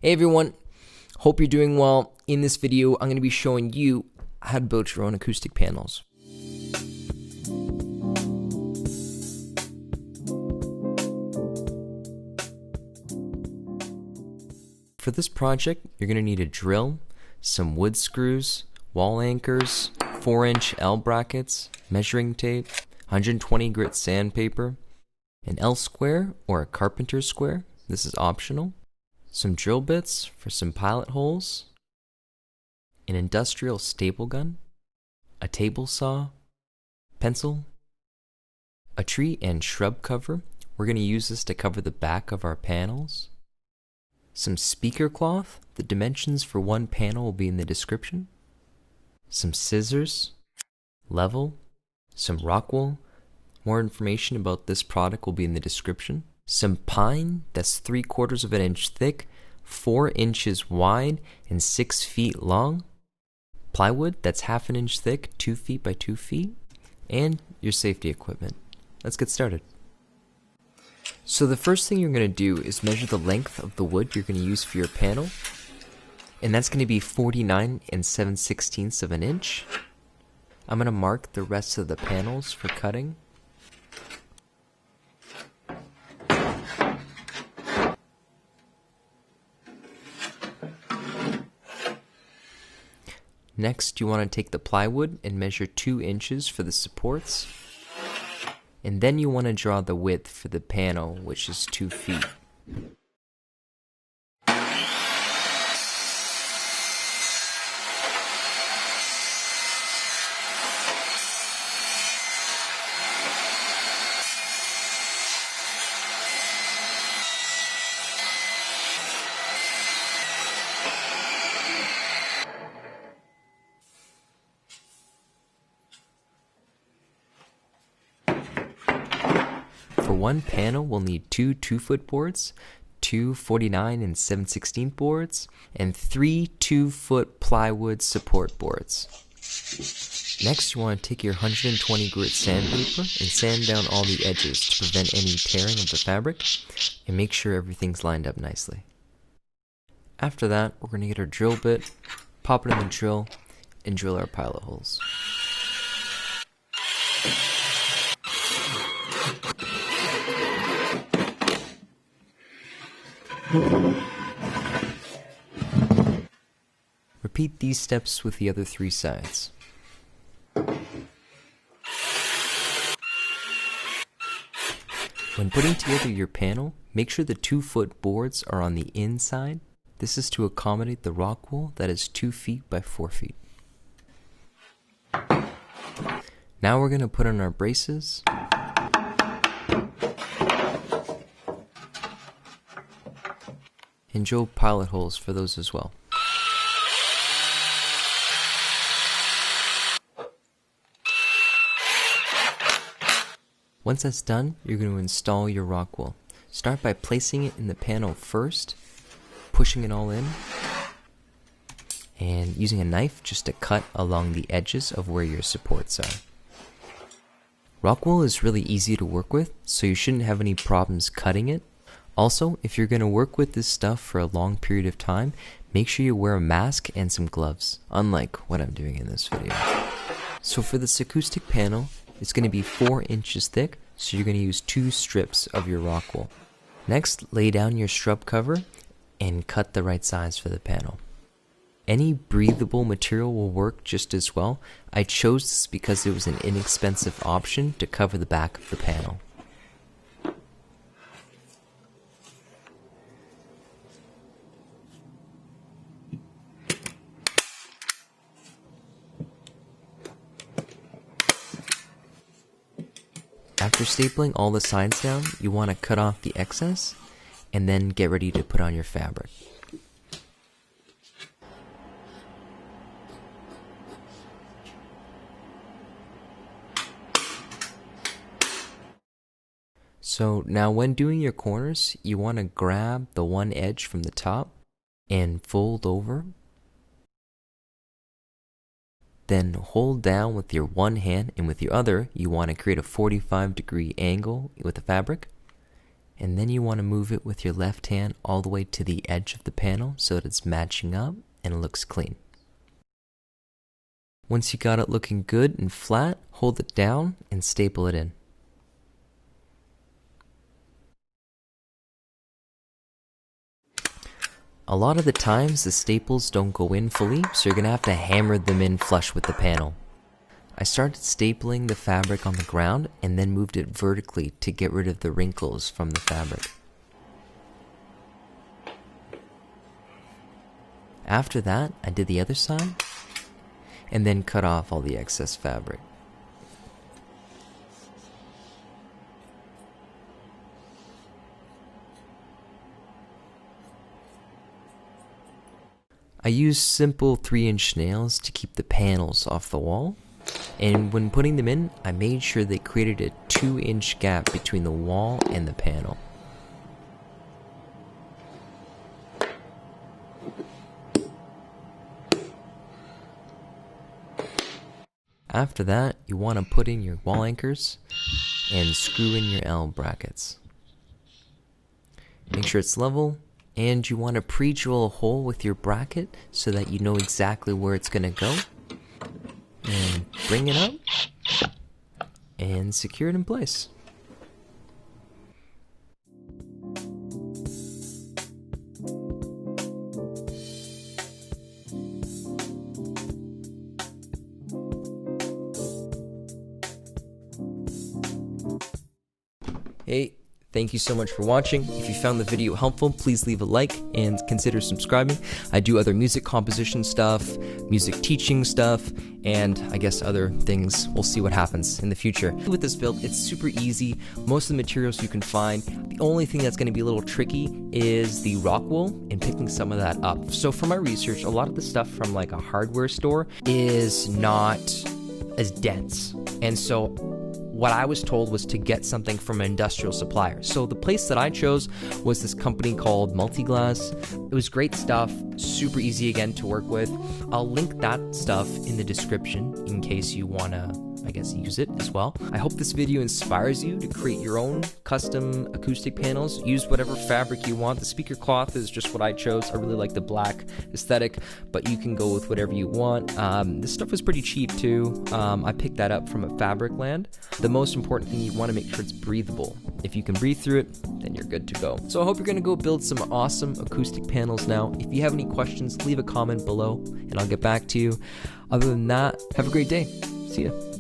Hey everyone, hope you're doing well. In this video, I'm going to be showing you how to build your own acoustic panels. For this project, you're going to need a drill, some wood screws, wall anchors, 4-inch L brackets, measuring tape, 120 grit sandpaper, an L square or a Carpenter's square, this is optional, some drill bits for some pilot holes, an industrial staple gun, a table saw, pencil, a tree and shrub cover. We're going to use this to cover the back of our panels. Some speaker cloth. The dimensions for one panel will be in the description. Some scissors, level, some rock wool. More information about this product will be in the description. Some pine that's 3/4 of an inch thick, 4 inches wide, and 6 feet long. Plywood that's 1/2 inch thick, 2 feet by 2 feet. And your safety equipment. Let's get started. So the first thing you're going to do is measure the length of the wood you're going to use for your panel. And that's going to be 49 7/16 of an inch. I'm going to mark the rest of the panels for cutting. Next, you want to take the plywood and measure 2 inches for the supports. And then you want to draw the width for the panel, which is 2 feet. For one panel, we'll need 2 2-foot boards, 2 49 7/16 boards, and 3 2-foot plywood support boards. Next, you want to take your 120 grit sandpaper and sand down all the edges to prevent any tearing of the fabric, and make sure everything's lined up nicely. After that, we're going to get our drill bit, pop it in the drill, and drill our pilot holes. Repeat these steps with the other 3 sides. When putting together your panel, make sure the 2-foot boards are on the inside. This is to accommodate the rock wool that is 2 feet by 4 feet. Now we're going to put on our braces. And drill pilot holes for those as well. Once that's done, you're going to install your rock wool. Start by placing it in the panel first, pushing it all in, and using a knife just to cut along the edges of where your supports are. Rock wool is really easy to work with, so you shouldn't have any problems cutting it. Also, if you're going to work with this stuff for a long period of time, make sure you wear a mask and some gloves, unlike what I'm doing in this video. So for this acoustic panel, it's going to be 4 inches thick, so you're going to use 2 strips of your rock wool. Next, lay down your shrub cover and cut the right size for the panel. Any breathable material will work just as well. I chose this because it was an inexpensive option to cover the back of the panel. After stapling all the sides down, you want to cut off the excess and then get ready to put on your fabric. So now when doing your corners, you want to grab the one edge from the top and fold over. Then hold down with your one hand, and with your other, you want to create a 45-degree angle with the fabric. And then you want to move it with your left hand all the way to the edge of the panel so that it's matching up and it looks clean. Once you got it looking good and flat, hold it down and staple it in. A lot of the times the staples don't go in fully, so you're going to have to hammer them in flush with the panel. I started stapling the fabric on the ground and then moved it vertically to get rid of the wrinkles from the fabric. After that, I did the other side and then cut off all the excess fabric. I used simple 3-inch nails to keep the panels off the wall, and when putting them in, I made sure they created a 2-inch gap between the wall and the panel. After that, you want to put in your wall anchors and screw in your L brackets. Make sure it's level. And you want to pre-drill a hole with your bracket so that you know exactly where it's going to go. And bring it up and secure it in place. Hey. Thank you so much for watching. If you found the video helpful, please leave a like and consider subscribing. I do other music composition stuff, music teaching stuff, and I guess other things. We'll see what happens in the future. With this build, it's super easy. Most of the materials you can find. The only thing that's going to be a little tricky is the rock wool and picking some of that up. So for my research, a lot of the stuff from like a hardware store is not as dense. And so what I was told was to get something from an industrial supplier. So the place that I chose was this company called Multiglass. It was great stuff, super easy again to work with. I'll link that stuff in the description in case you want to, I guess, use it as well. I hope this video inspires you to create your own custom acoustic panels. Use whatever fabric you want. The speaker cloth is just what I chose. I really like the black aesthetic, but you can go with whatever you want. This stuff was pretty cheap too. I picked that up from a fabric land. The most important thing, you want to make sure it's breathable. If you can breathe through it, then you're good to go. So I hope you're going to go build some awesome acoustic panels now. If you have any questions, leave a comment below and I'll get back to you. Other than that, have a great day. See ya.